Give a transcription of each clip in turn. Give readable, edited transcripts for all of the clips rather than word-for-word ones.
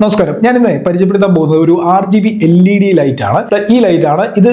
നമസ്കാരം. ഞാനിന്ന് പരിചയപ്പെടുത്താൻ പോകുന്നത് ഒരു RGB LED ലൈറ്റ് ആണ്. ഈ ലൈറ്റ് ആണ് ഇത്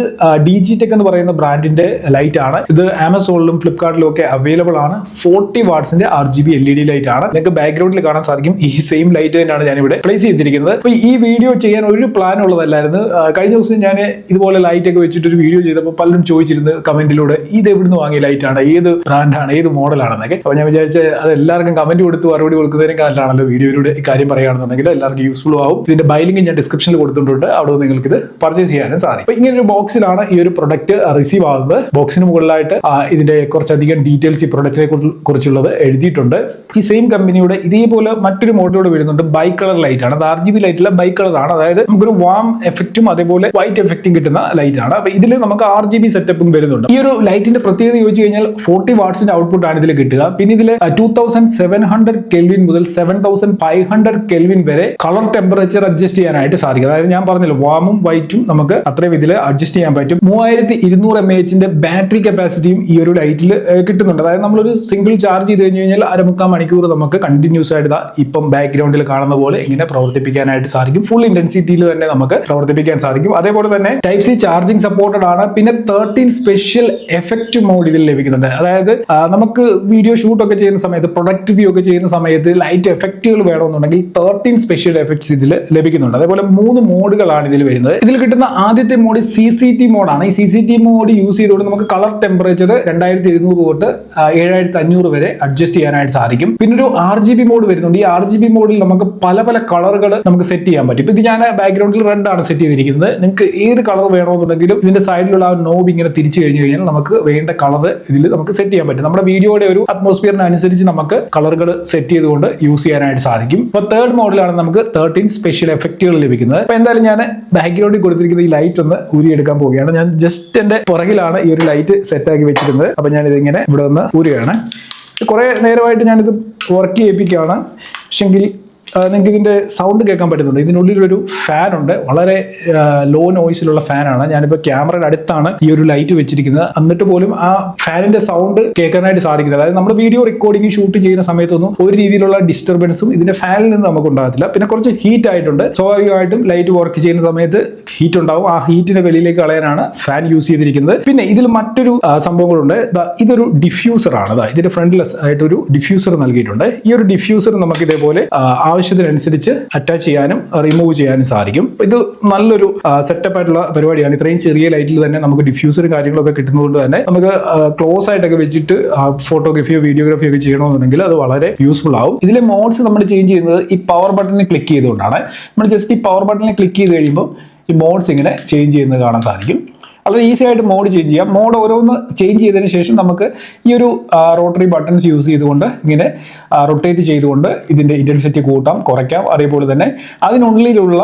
DigiTech എന്ന് പറയുന്ന ബ്രാൻഡിന്റെ ലൈറ്റ് ആണ്. ഇത് ആമസോണിലും ഫ്ലിപ്കാർട്ടിലും ഒക്കെ അവൈലബിൾ ആണ്. 40 വാട്ട്സിന്റെ RGB LED ലൈറ്റ് ആണ്. നിങ്ങൾക്ക് ബാക്ക്ഗ്രൗണ്ടിൽ കാണാൻ സാധിക്കും ഈ സെയിം ലൈറ്റ് തന്നെയാണ് ഞാൻ ഇവിടെ പ്ലേസ് ചെയ്തിരിക്കുന്നത്. അപ്പൊ ഈ വീഡിയോ ചെയ്യാൻ ഒരു പ്ലാൻ ഉള്ളതല്ലായിരുന്നു. കഴിഞ്ഞ ദിവസം ഞാൻ ഇതുപോലെ ലൈറ്റ് ഒക്കെ വെച്ചിട്ട് ഒരു വീഡിയോ ചെയ്തപ്പോൾ പലരും ചോദിച്ചിരുന്നു കമന്റിലൂടെ ഇത് എവിടുന്ന് വാങ്ങിയ ലൈറ്റ് ആണ്, ഏത് ബ്രാൻഡാണ്, ഏത് മോഡലാണെന്നൊക്കെ. അപ്പൊ ഞാൻ വിചാരിച്ച അത് എല്ലാവർക്കും കമന്റ് കൊടുത്ത് മറുപടി കൊടുക്കുന്നതിനേക്കാളാണല്ലോ വീഡിയോയിലൂടെ ഈ കാര്യം പറയുകയാണെന്നുണ്ടെങ്കിൽ എല്ലാവർക്കും യൂസ്ഫുൾ ആവും. ഇതിന്റെ ബൈ ലിങ്ക് ഞാൻ ഡിസ്ക്രിപ്ഷനിൽ കൊടുത്തിട്ടുണ്ട്. അവിടെ നിങ്ങൾക്ക് ഇത് പർച്ചേസ് ചെയ്യാനും സാധിക്കും. ഇങ്ങനെ ഒരു ബോക്സിലാണ് ഈ ഒരു പ്രൊഡക്റ്റ് റിസീവ് ആകുന്നത്. ബോക്സിന് മുകളിലായിട്ട് ഇതിന്റെ കുറച്ചധികം ഡീറ്റെയിൽസ് ഈ പ്രൊഡക്റ്റിനെ കുറിച്ചുള്ളത് എഴുതിയിട്ടുണ്ട്. ഈ സെയിം കമ്പനിയുടെ ഇതേപോലെ മറ്റൊരു മോഡലോട് വരുന്നുണ്ട്. ബൈ കളർ ലൈറ്റ് ആണ്. അത് RGB ലൈറ്റിലെ ബൈ കളർ ആണ്. അതായത് നമുക്കൊരു വാം എഫക്റ്റും അതേപോലെ വൈറ്റ് എഫക്റ്റും കിട്ടുന്ന ലൈറ്റ് ആണ്. അപ്പൊ ഇതിൽ നമുക്ക് RGB സെറ്റപ്പും വരുന്നുണ്ട്. ഈ ഒരു ലൈറ്റിന്റെ പ്രത്യേകത ചോദിച്ചു കഴിഞ്ഞാൽ 40 വാട്ട്സിന്റെ ഔട്ട്പുട്ട് ആണ് ഇതിൽ കിട്ടുക. പിന്നെ ഇതിൽ 2700 കെൽവിൻ മുതൽ 7500 കെൽവിൻ വരെ കളർ ടെമ്പറേച്ചർ അഡ്ജസ്റ്റ് ചെയ്യാനായിട്ട് സാധിക്കും. അതായത് ഞാൻ പറഞ്ഞല്ലോ വാമും വൈറ്റും നമുക്ക് അത്രയും ഇതിൽ അഡ്ജസ്റ്റ് ചെയ്യാൻ പറ്റും. 3200 mAh ബാറ്ററി കപ്പാസിറ്റിയും ഈ ഒരു ലൈറ്റിൽ കിട്ടുന്നുണ്ട്. അതായത് നമ്മളൊരു സിംഗിൾ ചാർജ് ചെയ്ത് കഴിഞ്ഞാൽ 1/4 മണിക്കൂർ നമുക്ക് കണ്ടിന്യൂസ് ആയിട്ട് ഇപ്പം ബാക്ക്ഗ്രൗണ്ടിൽ കാണുന്ന പോലെ ഇങ്ങനെ പ്രവർത്തിപ്പിക്കാനായിട്ട് സാധിക്കും. ഫുൾ ഇന്റൻസിറ്റിയിൽ തന്നെ നമുക്ക് പ്രവർത്തിപ്പിക്കാൻ സാധിക്കും. അതേപോലെ തന്നെ Type-C ചാർജിങ് സപ്പോർട്ടഡ് ആണ്. പിന്നെ 13 സ്പെഷ്യൽ എഫക്റ്റ് മോഡ് ഇതിൽ ലഭിക്കുന്നുണ്ട്. അതായത് നമുക്ക് വീഡിയോ ഷൂട്ട് ഒക്കെ ചെയ്യുന്ന സമയത്ത്, പ്രൊഡക്റ്റ് റിവ്യൂ ഒക്കെ ചെയ്യുന്ന സമയത്ത് ലൈറ്റ് എഫക്റ്റുകൾ വേണമെന്നുണ്ടെങ്കിൽ 13 സ്പെഷ്യൽ എഫക്ട്സ് ഇതിൽ ലഭിക്കുന്നുണ്ട്. അതേപോലെ 3 മോഡുകളാണ് ഇതിൽ വരുന്നത്. ഇതിൽ കിട്ടുന്ന ആദ്യത്തെ മോഡ് CCT മോഡാണ്. ഈ CCT മോഡ് യൂസ് ചെയ്തുകൊണ്ട് നമുക്ക് കളർ ടെമ്പറേച്ചർ 2200 തൊട്ട് 7500 വരെ അഡ്ജസ്റ്റ് ചെയ്യാനായിട്ട് സാധിക്കും. പിന്നെ ഒരു RGB മോഡ് വരുന്നുണ്ട്. ഈ RGB മോഡിൽ നമുക്ക് പല പല കളറുകൾ നമുക്ക് സെറ്റ് ചെയ്യാൻ പറ്റും. ഇത് ഞാൻ ബാക്ക്ഗ്രൗണ്ടിൽ റെഡ് ആണ് സെറ്റ് ചെയ്തിരിക്കുന്നത്. നിങ്ങൾക്ക് ഏത് കളർ വേണമെന്നുണ്ടെങ്കിലും ഇതിന്റെ സൈഡിലുള്ള ആ നോബ് ഇങ്ങനെ തിരിച്ചു കഴിഞ്ഞു കഴിഞ്ഞാൽ നമുക്ക് വേണ്ട കളർ ഇതിൽ നമുക്ക് സെറ്റ് ചെയ്യാൻ പറ്റും. നമ്മുടെ വീഡിയോയുടെ ഒരു അറ്റ്മോസ്ഫിയറിന് അനുസരിച്ച് നമുക്ക് കളറുകൾ സെറ്റ് ചെയ്തുകൊണ്ട് യൂസ് ചെയ്യാനായിട്ട് സാധിക്കും. അപ്പോൾ തേർഡ് മോഡിലാണ് നമുക്ക് 13 സ്പെഷ്യൽ എഫക്റ്റുകൾ ലഭിക്കുന്നത്. അപ്പൊ എന്തായാലും ഞാൻ ബാക്ക്ഗ്രൗണ്ടിൽ കൊടുത്തിരിക്കുന്ന ഈ ലൈറ്റ് ഒന്ന് ഊരിയെടുക്കാൻ പോവുകയാണ്. ഞാൻ ജസ്റ്റ് എന്റെ പുറകിലാണ് ഈ ഒരു ലൈറ്റ് സെറ്റ് ആക്കി വെച്ചിരുന്നത്. അപ്പൊ ഞാൻ ഇതിങ്ങനെ ഇവിടെ ഒന്ന് ഊരുകയാണ്. കുറെ നേരമായിട്ട് ഞാനിത് വർക്ക് ചെയ്യിപ്പിക്കുകയാണ്. പക്ഷെങ്കിൽ നിങ്ങൾക്ക് ഇതിന്റെ സൗണ്ട് കേൾക്കാൻ പറ്റുന്നുണ്ട്. ഇതിനുള്ളിലൊരു ഫാൻ ഉണ്ട്. വളരെ ലോ നോയ്സിലുള്ള ഫാനാണ്. ഞാനിപ്പോൾ ക്യാമറയുടെ അടുത്താണ് ഈ ഒരു ലൈറ്റ് വെച്ചിരിക്കുന്നത്. എന്നിട്ട് പോലും ആ ഫാനിന്റെ സൗണ്ട് കേൾക്കാനായിട്ട് സാധിക്കുന്നത്. അതായത് നമ്മുടെ വീഡിയോ റെക്കോർഡിംഗ് ഷൂട്ട് ചെയ്യുന്ന സമയത്തൊന്നും ഒരു രീതിയിലുള്ള ഡിസ്റ്റർബൻസും ഇതിന്റെ ഫാനിൽ നിന്ന് നമുക്ക് ഉണ്ടാകത്തില്ല. പിന്നെ കുറച്ച് ഹീറ്റ് ആയിട്ടുണ്ട്. സ്വാഭാവികമായിട്ടും ലൈറ്റ് വർക്ക് ചെയ്യുന്ന സമയത്ത് ഹീറ്റ് ഉണ്ടാവും. ആ ഹീറ്റിനെ വെളിയിലേക്ക് കളയാനാണ് ഫാൻ യൂസ് ചെയ്തിരിക്കുന്നത്. പിന്നെ ഇതിൽ മറ്റൊരു സംഭവങ്ങളുണ്ട്. ഇതൊരു ഡിഫ്യൂസർ ആണ്. ഇതിന്റെ ഫ്രണ്ട്ലെസ് ആയിട്ട് ഒരു ഡിഫ്യൂസർ നൽകിയിട്ടുണ്ട്. ഈ ഒരു ഡിഫ്യൂസർ നമുക്ക് ഇതേപോലെ ആവശ്യത്തിനനുസരിച്ച് അറ്റാച്ച് ചെയ്യാനും റിമൂവ് ചെയ്യാനും സാധിക്കും. ഇത് നല്ലൊരു സെറ്റപ്പ് ആയിട്ടുള്ള പരിപാടിയാണ്. ഇത്രയും ചെറിയ ലൈറ്റിൽ തന്നെ നമുക്ക് ഡിഫ്യൂസറും കാര്യങ്ങളൊക്കെ കിട്ടുന്നതുകൊണ്ട് തന്നെ നമുക്ക് ക്ലോസ് ആയിട്ടൊക്കെ വെച്ചിട്ട് ഫോട്ടോഗ്രാഫിയോ വീഡിയോഗ്രാഫിയോ ഒക്കെ ചെയ്യണമെന്നുണ്ടെങ്കിൽ അത് വളരെ യൂസ്ഫുൾ ആവും. ഇതിലെ മോഡ്സ് നമ്മൾ ചേഞ്ച് ചെയ്യുന്നത് ഈ പവർ ബട്ടണിൽ ക്ലിക്ക് ചെയ്തുകൊണ്ടാണ്. നമ്മൾ ജസ്റ്റ് ഈ പവർ ബട്ടണിൽ ക്ലിക്ക് ചെയ്ത് കഴിയുമ്പോൾ ഈ മോഡ്സ് ഇങ്ങനെ ചേഞ്ച് ചെയ്യുന്നത് കാണാൻ സാധിക്കും. വളരെ ഈസി ആയിട്ട് മോഡ് ചേഞ്ച് ചെയ്യാം. മോഡ് ഓരോന്ന് ചേഞ്ച് ചെയ്തതിന് ശേഷം നമുക്ക് ഈ ഒരു റോട്ടറി ബട്ടൺസ് യൂസ് ചെയ്തുകൊണ്ട് ഇങ്ങനെ റൊട്ടേറ്റ് ചെയ്തുകൊണ്ട് ഇതിന്റെ ഇന്റൻസിറ്റി കൂട്ടാം, കുറയ്ക്കാം. അതേപോലെ തന്നെ അതിനുള്ളിലുള്ള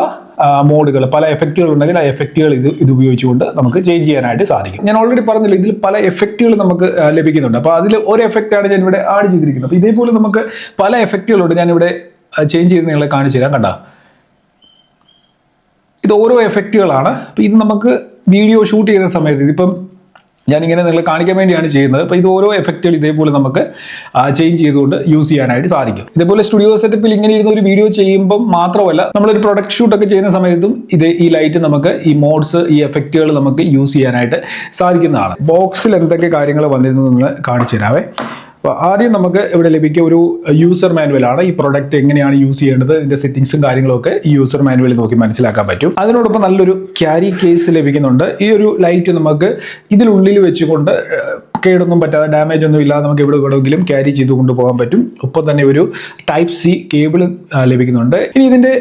മോഡുകൾ, പല എഫക്റ്റുകൾ ഉണ്ടെങ്കിൽ ആ എഫക്റ്റുകൾ ഇത് ഉപയോഗിച്ചുകൊണ്ട് നമുക്ക് ചേഞ്ച് ചെയ്യാനായിട്ട് സാധിക്കും. ഞാൻ ഓൾറെഡി പറഞ്ഞല്ലോ ഇതിൽ പല എഫക്റ്റുകൾ നമുക്ക് ലഭിക്കുന്നുണ്ട്. അപ്പോൾ അതിൽ ഒരു എഫക്റ്റാണ് ഞാൻ ഇവിടെ ആഡ് ചെയ്തിരിക്കുന്നത്. അപ്പോൾ ഇതേപോലെ നമുക്ക് പല എഫക്റ്റുകളുണ്ട്. ഞാനിവിടെ ചേഞ്ച് ചെയ്ത് നിങ്ങളെ കാണിച്ചു തരാം. കണ്ടോ, ഇത് ഓരോ എഫക്റ്റുകളാണ്. അപ്പോൾ ഇത് നമുക്ക് വീഡിയോ ഷൂട്ട് ചെയ്യുന്ന സമയത്ത് ഇതിപ്പം ഞാനിങ്ങനെ നിങ്ങളെ കാണിക്കാൻ വേണ്ടിയാണ് ചെയ്യുന്നത്. അപ്പോൾ ഇത് ഓരോ എഫക്റ്റുകൾ ഇതേപോലെ നമുക്ക് ചേഞ്ച് ചെയ്തുകൊണ്ട് യൂസ് ചെയ്യാനായിട്ട് സാധിക്കും. ഇതേപോലെ സ്റ്റുഡിയോ സെറ്റപ്പിൽ ഇങ്ങനെ ഇരുന്ന ഒരു വീഡിയോ ചെയ്യുമ്പോൾ മാത്രമല്ല, നമ്മളൊരു പ്രൊഡക്റ്റ് ഷൂട്ടൊക്കെ ചെയ്യുന്ന സമയത്തും ഈ ലൈറ്റ് നമുക്ക് ഈ മോഡ്സ്, ഈ എഫക്റ്റുകൾ നമുക്ക് യൂസ് ചെയ്യാനായിട്ട് സാധിക്കുന്നതാണ്. ബോക്സിൽ എന്തൊക്കെ കാര്യങ്ങൾ വന്നിരുന്നതെന്ന് കാണിച്ചു തരാവേ. അപ്പോൾ ആദ്യം നമുക്ക് ഇവിടെ ലഭിക്കുക ഒരു യൂസർ മാനുവലാണ്. ഈ പ്രൊഡക്റ്റ് എങ്ങനെയാണ് യൂസ് ചെയ്യേണ്ടത്, ഇതിന്റെ സെറ്റിംഗ്സും കാര്യങ്ങളൊക്കെ ഈ യൂസർ മാനുവലിൽ നോക്കി മനസ്സിലാക്കാൻ പറ്റും. അതിനോടൊപ്പം നല്ലൊരു ക്യാരി കേസ് ലഭിക്കുന്നുണ്ട്. ഈ ഒരു ലൈറ്റ് നമുക്ക് ഇതിനുള്ളിൽ വെച്ചുകൊണ്ട് കേടൊന്നും പറ്റാതെ, ഡാമേജ് ഒന്നും ഇല്ലാതെ നമുക്ക് എവിടെ വേണമെങ്കിലും ക്യാരി ചെയ്ത് കൊണ്ടുപോകാൻ പറ്റും. ഒപ്പം തന്നെ ഒരു Type-C കേബിൾ ലഭിക്കുന്നുണ്ട്. ഇനി ഇതിന്റെ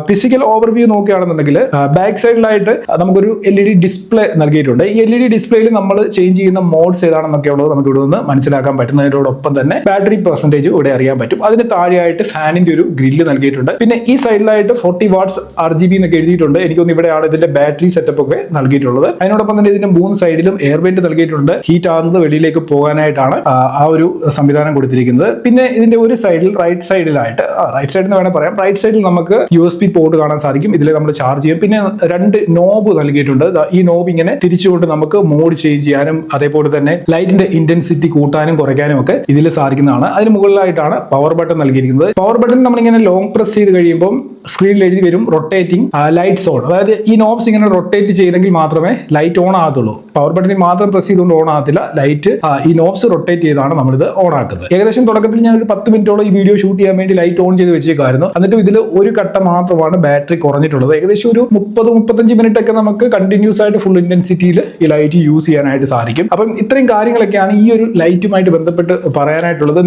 ഫിസിക്കൽ ഓവർവ്യൂ നോക്കുകയാണെന്നുണ്ടെങ്കിൽ ബാക്ക് സൈഡിലായിട്ട് നമുക്കൊരു LED ഡിസ്പ്ലേ നൽകിയിട്ടുണ്ട്. ഈ LED ഡിസ്പ്ലേയിൽ നമ്മൾ ചേഞ്ച് ചെയ്യുന്ന മോഡ്സ് ഏതാണെന്നൊക്കെ ഉള്ളത് നമുക്ക് ഇവിടെ നിന്ന് മനസ്സിലാക്കാൻ പറ്റുന്നതിനോടൊപ്പം തന്നെ ബാറ്ററി പെർസെന്റേജ് ഇവിടെ അറിയാൻ പറ്റും. അതിന് താഴെയായിട്ട് ഫാനിന്റെ ഒരു ഗ്രില്ല് നൽകിയിട്ടുണ്ട്. പിന്നെ ഈ സൈഡിലായിട്ട് 40 വാട്ട്സ് RGB എന്നൊക്കെ എഴുതിയിട്ടുണ്ട്. എനിക്കൊന്ന് ഇവിടെയാണ് ഇതിന്റെ ബാറ്ററി സെറ്റപ്പ് ഒക്കെ നൽകിയിട്ടുള്ളത്. അതിനോടൊപ്പം തന്നെ ഇതിന്റെ 3 സൈഡിലും എയർ വെന്റ് നൽകിയിട്ടുണ്ട്. ഹീറ്റ് ആകുന്നത് വെളിയിലേക്ക് പോകാനായിട്ടാണ് ആ ഒരു സംവിധാനം കൊടുത്തിരിക്കുന്നത്. പിന്നെ ഇതിന്റെ ഒരു സൈഡിൽ റൈറ്റ് സൈഡിൽ എന്ന് വേണമെങ്കിൽ പറയാം, റൈറ്റ് സൈഡിൽ നമുക്ക് USB പോർട്ട് കാണാൻ സാധിക്കും. ഇതിൽ നമ്മൾ ചാർജ് ചെയ്യും. പിന്നെ 2 നോബ് നൽകിയിട്ടുണ്ട്. ഈ നോബ് ഇങ്ങനെ തിരിച്ചുകൊണ്ട് നമുക്ക് മോഡ് ചേഞ്ച് ചെയ്യാനും അതേപോലെ തന്നെ ലൈറ്റിന്റെ ഇന്റൻസിറ്റി കൂട്ടാനും കുറയ്ക്കാനും ഒക്കെ ഇതിൽ സാധിക്കുന്നതാണ്. അതിന് മുകളിലായിട്ടാണ് പവർ ബട്ടൺ നൽകിയിരിക്കുന്നത്. പവർ ബട്ടൺ നമ്മളിങ്ങനെ ലോങ് പ്രസ് ചെയ്ത് കഴിയുമ്പോൾ സ്ക്രീനിൽ എഴുതി വരും റൊട്ടേറ്റിംഗ് ലൈറ്റ്സ് ഓൺ. അതായത് ഈ നോബ്സ് ഇങ്ങനെ റൊട്ടേറ്റ് ചെയ്തെങ്കിൽ മാത്രമേ ലൈറ്റ് ഓൺ ആകത്തുള്ളൂ. പവർ ബട്ടണിൽ മാത്രം പ്രസ് ചെയ്തുകൊണ്ട് ഓൺ ആകത്തില്ല. ലൈറ്റ് ഈ നോബ്സ് റൊട്ടേറ്റ് ചെയ്താണ് നമ്മളിത് ഓൺ ആക്കുന്നത്. ഏകദേശം തുടക്കത്തിൽ ഞാൻ ഒരു 10 മിനിറ്റോളം ഈ വീഡിയോ ഷൂട്ട് ചെയ്യാൻ വേണ്ടി ലൈറ്റ് ഓൺ ചെയ്ത് വെച്ചേക്കായിരുന്നു. എന്നിട്ട് ഇതിൽ ഒരു കട്ട മാത്രമാണ് ബാറ്ററി കുറഞ്ഞിട്ടുള്ളത്. ഏകദേശം ഒരു 30-35 മിനിറ്റ് ഒക്കെ നമുക്ക് കണ്ടിന്യൂസ് ആയിട്ട് ഫുൾ ഇന്റൻസിറ്റിയിൽ ഈ ലൈറ്റ് യൂസ് ചെയ്യാനായിട്ട് സാധിക്കും. അപ്പം ഇത്രയും കാര്യങ്ങളൊക്കെയാണ് ഈ ഒരു ലൈറ്റുമായിട്ട് ബന്ധപ്പെട്ട് പറയാനായിട്ടുള്ളത്.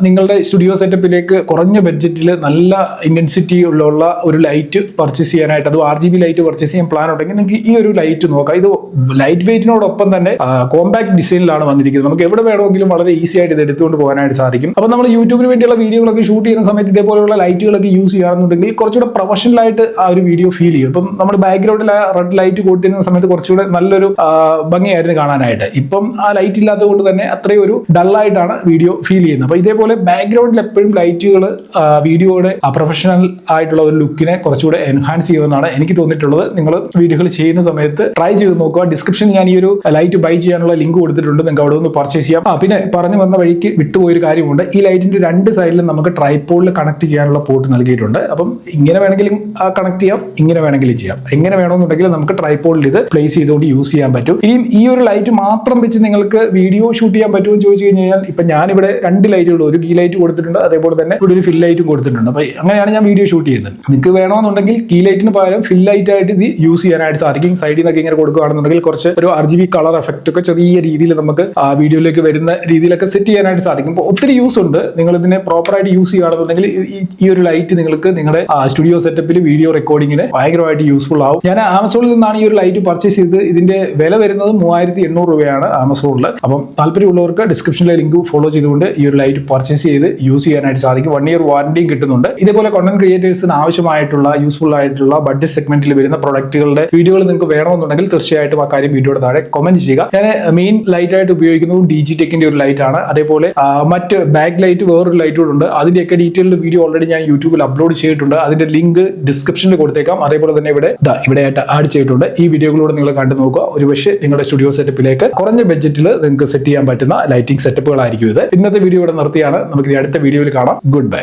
നിങ്ങളുടെ സ്റ്റുഡിയോ സെറ്റപ്പിലേക്ക് കുറഞ്ഞ ബഡ്ജറ്റിൽ നല്ല ഇന്റൻസിറ്റി ഉള്ള ഒരു ലൈറ്റ് പർച്ചേസ് ചെയ്യാനായിട്ട്, അത് RGB ലൈറ്റ് പർച്ചേസ് ചെയ്യാൻ പ്ലാൻ ഉണ്ടെങ്കിൽ നിങ്ങൾക്ക് ഈ ഒരു ലൈറ്റ് നോക്കാം. ഇത് ലൈറ്റ് വെയിറ്റിനോടൊപ്പം തന്നെ കോമ്പാക്ട് ഡിസൈനിലാണ് വന്നിരിക്കുന്നത്. നമുക്ക് എവിടെ വേണമെങ്കിലും വളരെ ഈസി ആയിട്ട് ഇത് എടുത്തുകൊണ്ട് പോകാനായിട്ട് സാധിക്കും. അപ്പോൾ നമ്മൾ യൂട്യൂബിന് വേണ്ടിയുള്ള വീഡിയോകളൊക്കെ ഷൂട്ട് ചെയ്യുന്ന സമയത്ത് ഇതേപോലെയുള്ള ലൈറ്റുകളൊക്കെ യൂസ് ചെയ്യുകയാണെന്നുണ്ടെങ്കിൽ കുറച്ചുകൂടെ പ്രൊഫഷണൽ ആയിട്ട് ആ ഒരു വീഡിയോ ഫീൽ ചെയ്യും. ഇപ്പം നമ്മൾ ബാക്ക്ഗ്രൗണ്ടിൽ ആ റെഡ് ലൈറ്റ് കൊടുത്തിരുന്ന സമയത്ത് കുറച്ചുകൂടെ നല്ലൊരു ഭംഗിയായിരുന്നു കാണാനായിട്ട്. ഇപ്പം ആ ലൈറ്റ് ഇല്ലാത്തത് കൊണ്ട് തന്നെ അത്രയും ഒരു ഡള്ളായിട്ടാണ് വീഡിയോ ഫീൽ ചെയ്യുന്നത്. അപ്പോൾ ഇതേപോലെ ബാക്ക്ഗ്രൗണ്ടിൽ എപ്പോഴും ലൈറ്റുകൾ വീഡിയോയുടെ പ്രൊഫഷണൽ ആയിട്ടുള്ള ഒരു ലുക്കിനെ കുറച്ചുകൂടെ എൻഹാൻസ് ചെയ്യുമെന്നാണ് എനിക്ക് തോന്നിയിട്ടുള്ളത്. നിങ്ങൾ വീഡിയോകൾ ചെയ്യുന്ന സമയത്ത് ട്രൈ ചെയ്ത് നോക്കുക. ഡിസ്ക്രിപ്ഷനിൽ ഞാൻ ഈ ഒരു ലൈറ്റ് ബൈ ചെയ്യാനുള്ള ലിങ്ക് കൊടുത്തിട്ടുണ്ട്. നിങ്ങൾക്ക് അവിടെ ഒന്ന് പർച്ചേസ് ചെയ്യാം. പിന്നെ പറഞ്ഞു വന്ന വഴിക്ക് വിട്ടുപോയൊരു കാര്യമുണ്ട്. ഈ ലൈറ്റിന്റെ 2 സൈഡിലും നമുക്ക് ട്രൈപോഡിൽ കണക്ട് ചെയ്യാനുള്ള പോർട്ട് നൽകിയിട്ടുണ്ട്. അപ്പം ഇങ്ങനെ വേണമെങ്കിലും കണക്ട് ചെയ്യാം, ഇങ്ങനെ വേണമെങ്കിലും ചെയ്യാം. എങ്ങനെ വേണമെന്നുണ്ടെങ്കിൽ നമുക്ക് ട്രൈപോഡിൽ ഇത് പ്ലേസ് ചെയ്തുകൊണ്ട് യൂസ് ചെയ്യാൻ പറ്റും. ഇനിയും ഈ ഒരു ലൈറ്റ് മാത്രം വെച്ച് നിങ്ങൾക്ക് വീഡിയോ ഷൂട്ട് ചെയ്യാൻ പറ്റുമെന്ന് ചോദിച്ചു കഴിഞ്ഞാൽ ഇപ്പൊ ഞാനിവിടെ 2 ലൈറ്റുകൾ, ഒരു കീ ലൈറ്റ് കൊടുത്തിട്ടുണ്ട്, അതേപോലെ തന്നെ ഇവിടെ ഒരു ഫിൽ ലൈറ്റും കൊടുത്തിട്ടുണ്ട്. അപ്പൊ അങ്ങനെയാണ് ഞാൻ വീഡിയോ ഷൂട്ട് ചെയ്യുന്നത്. നിങ്ങൾക്ക് വേണമെന്നുണ്ടെങ്കിൽ കീ ലൈറ്റിന് പകരം ഫിൽ ലൈറ്റ് ആയിട്ട് ഇത് യൂസ് ചെയ്യാനായിട്ട് സാധിക്കും. സൈഡിൽ നിന്നൊക്കെ ഇങ്ങനെ കൊടുക്കുകയാണെന്നുണ്ടെങ്കിൽ കുറച്ച് ഒരു RGB കളർ എഫക്റ്റ് ഒക്കെ ചെറിയ രീതിയിൽ നമുക്ക് വീഡിയോയിലേക്ക് വരുന്ന രീതിയിലൊക്കെ സെറ്റ് ചെയ്യാനായിട്ട് സാധിക്കും. അപ്പോൾ ഒത്തിരി യൂസ് ഉണ്ട്. നിങ്ങൾ ഇതിനെ പ്രോപ്പറായിട്ട് യൂസ് ചെയ്യുകയാണെന്നുണ്ടെങ്കിൽ ഈ ഒരു ലൈറ്റ് നിങ്ങൾക്ക് നിങ്ങളുടെ സ്റ്റുഡിയോ സെറ്റപ്പിൽ വീഡിയോ റെക്കോർഡിങ്ങിന് ഭയങ്കരമായിട്ട് യൂസ്ഫുൾ ആവും. ഞാൻ ആമസോണിൽ നിന്നാണ് ഈ ഒരു ലൈറ്റ് പർച്ചേസ് ചെയ്തത്. ഇതിന്റെ വില വരുന്നത് 3800 രൂപയാണ് ആമസോണിൽ. അപ്പം താല്പര്യമുള്ളവർക്ക് ഡിസ്ക്രിപ്ഷനിലെ ലിങ്ക് ഫോളോ ചെയ്തുകൊണ്ട് ഈ ഒരു ലൈറ്റ് പർച്ചേസ് ചെയ്ത് യൂസ് ചെയ്യാനായിട്ട് സാധിക്കും. 1 ഇയർ വാറന്റിയും കിട്ടുന്നുണ്ട്. ഇതേപോലെ കണ്ടന്റ് ക്രിയേറ്റേഴ്സിന് ആവശ്യമായിട്ടുള്ള യൂസ്ഫുൾ ആയിട്ടുള്ള ബഡ്ജറ്റ് സെഗ്മെന്റിൽ വരുന്ന പ്രൊഡക്റ്റുകളുടെ വീഡിയോകൾ നിങ്ങൾക്ക് വേണമെന്നുണ്ടെങ്കിൽ തീർച്ചയായിട്ടും ആ കാര്യം വീഡിയോയുടെ താഴെ കമന്റ് ചെയ്യുക. ഞാൻ മെയിൻ ലൈറ്റ് ആയിട്ട് ഉപയോഗിക്കുന്നത് DigiTechന്റെ ഒരു ലൈറ്റ് ആണ്. അതേപോലെ മറ്റ് ബാക്ക് ലൈറ്റ് വേറൊരു ലൈറ്റ് കൂടെ ഉണ്ട്. അതിന്റെയൊക്കെ ഡീറ്റെയിൽഡ് വീഡിയോ ഓൾറെഡി ഞാൻ യൂട്യൂബിൽ അപ്ലോഡ് ചെയ്തിട്ടുണ്ട്. അതിന്റെ ലിങ്ക് ഡിസ്ക്രിപ്ഷനിൽ കൊടുത്തേക്കാം. അതേപോലെ തന്നെ ഇവിടെയായിട്ട് ആഡ് ചെയ്തിട്ടുണ്ട്. ഈ വീഡിയോകളൂടെ നിങ്ങൾ കണ്ടു നോക്കുക. ഒരുപക്ഷെ നിങ്ങളുടെ സ്റ്റുഡിയോ സെറ്റപ്പിലേക്ക് കുറഞ്ഞ ബഡ്ജറ്റിൽ നിങ്ങൾക്ക് സെറ്റ് ചെയ്യാൻ പറ്റുന്ന ലൈറ്റിംഗ് സെറ്റപ്പുകളായിരിക്കും ഇത്. ഇന്നത്തെ വീഡിയോ ഇവിടെ നിർത്തിയാണ്. നമുക്ക് അടുത്ത വീഡിയോയിൽ കാണാം. Good bye.